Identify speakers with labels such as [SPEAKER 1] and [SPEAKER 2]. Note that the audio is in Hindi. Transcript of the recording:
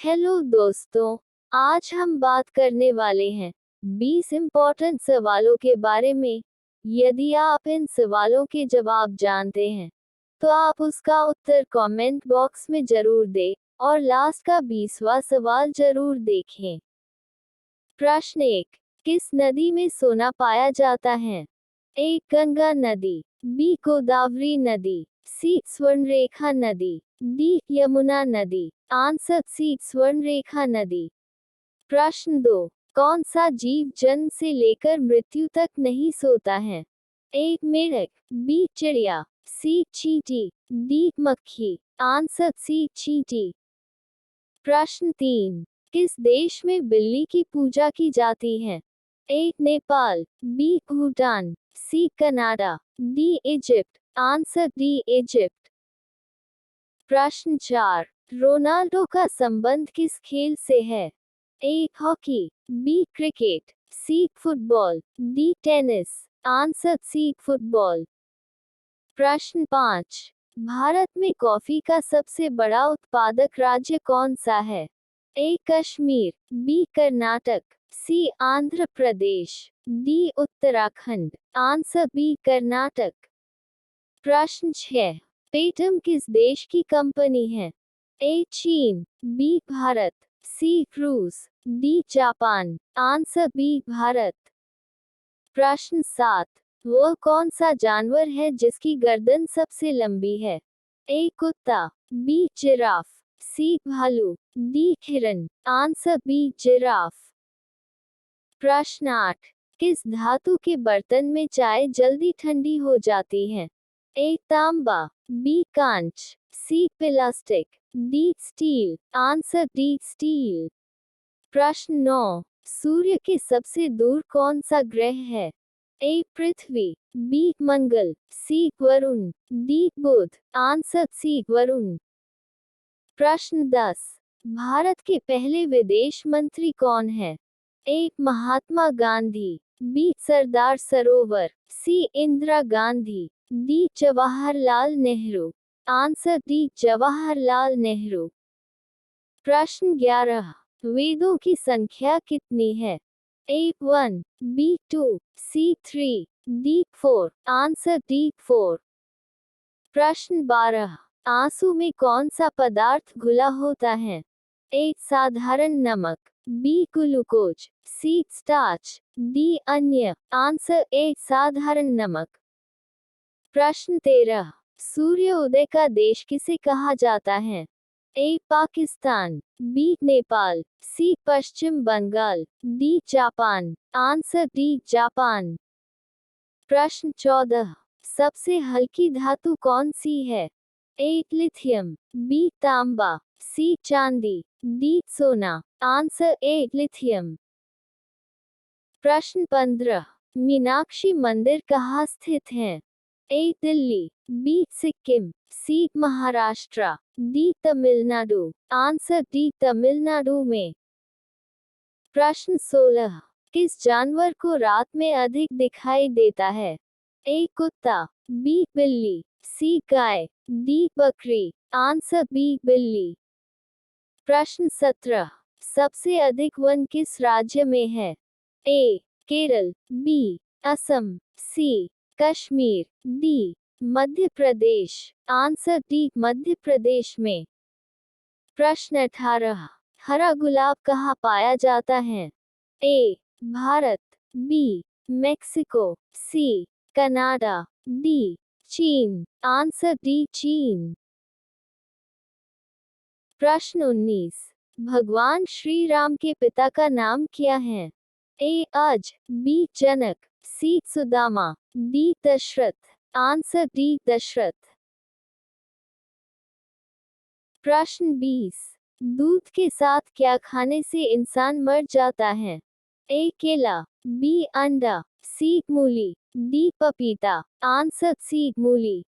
[SPEAKER 1] हेलो दोस्तों, आज हम बात करने वाले हैं 20 इम्पोर्टेंट सवालों के बारे में। यदि आप इन सवालों के जवाब जानते हैं तो आप उसका उत्तर कमेंट बॉक्स में जरूर दें और लास्ट का 20वां सवाल जरूर देखें। प्रश्न 1, किस नदी में सोना पाया जाता है? ए. गंगा नदी, बी. गोदावरी नदी, सी. स्वर्णरेखा नदी, डी. यमुना नदी। Answer C. स्वर्णरेखा नदी। प्रश्न 2, कौन सा जीव जन्म से लेकर मृत्यु तक नहीं सोता है? ए. मेढक, बी. चिड़िया, सी. चींटी, डी. मक्खी। Answer C. चींटी। प्रश्न 3, किस देश में बिल्ली की पूजा की जाती है? A. Nepal, B. Bhutan, C. Canada, D. Egypt. Answer D. Egypt. प्रश्न 4, रोनाल्डो का संबंध किस खेल से है? A. Hockey, B. Cricket, C. Football, D. Tennis. Answer C. Football. प्रश्न 5, भारत में कॉफी का सबसे बड़ा उत्पादक राज्य कौन सा है? A. Kashmir, B. Karnataka, C. Andhra Pradesh, D. Uttarakhand. Answer B. Karnataka. प्रश्न 6, पेटीएम किस देश की कंपनी है? ए. चीन, बी. भारत, सी. रूस, D. Japan. Answer B. Bharat. प्रश्न 7, वह कौन सा जानवर है जिसकी गर्दन सबसे लंबी है? ए. कुत्ता, बी. जिराफ, सी. भालू, डी. हिरन। Answer B. जिराफ। प्रश्न 8, किस धातु के बर्तन में चाय जल्दी ठंडी हो जाती है? ए. तांबा, बी. कांच, C. Plastic, D. Steel. Answer D. Steel. प्रश्न 9, सूर्य के सबसे दूर कौन सा ग्रह है? A. Prithvi, B. Mangal, C. Varun, D. Budh. Answer C. Varun. प्रश्न 10, भारत के पहले विदेश मंत्री कौन है? ए. Mahatma Gandhi, B. Sardar Sarovar, C. Indira Gandhi, D. Jawaharlal Nehru. Answer D. Jawaharlal Nehru. प्रश्न 11, वेदों की संख्या कितनी है? A. 1, B. 2, C. 3, D. 4। Answer D. 4। प्रश्न 12, आंसू में कौन सा पदार्थ घुला होता है? ए. साधारण नमक, B. Glucose, C. Starch, D. अन्य। Answer A. साधारण नमक। प्रश्न 13, सूर्योदय का देश किसे कहा जाता है? A. Pakistan, B. Nepal, C. Paschim Bengal, D. Japan. Answer D. Japan. प्रश्न 14, सबसे हल्की धातु कौन सी है? ए. Lithium, B. तांबा, सी. चांदी, डी. सोना। Answer A. लिथियम। प्रश्न 15, मीनाक्षी मंदिर कहाँ स्थित है? A. Delhi, B. Sikkim, C. Maharashtra, D. Tamil Nadu. Answer D. Tamil Nadu में। प्रश्न 16, किस जानवर को रात में अधिक दिखाई देता है? ए. कुत्ता, बी. बिल्ली, सी. गाय, डी. बकरी। Answer B. बिल्ली। प्रश्न 17, सबसे अधिक वन किस राज्य में है? A. Kerala, B. Assam, C. Kashmir, D. Madhya Pradesh. Answer D. Madhya Pradesh में। प्रश्न 18, हरा गुलाब कहाँ पाया जाता है? A. Bharat, B. Mexico, C. Canada, D. चीन। Answer D. चीन। प्रश्न 19, भगवान श्री राम के पिता का नाम क्या है? A. Aj, B. Janak, C. Sudama, D. Dashrath. Answer D. Dashrath. प्रश्न 20, दूध के साथ क्या खाने से इंसान मर जाता है? ए. केला, बी. अंडा, सी. मूली, डी. पपीता। Answer C. मूली।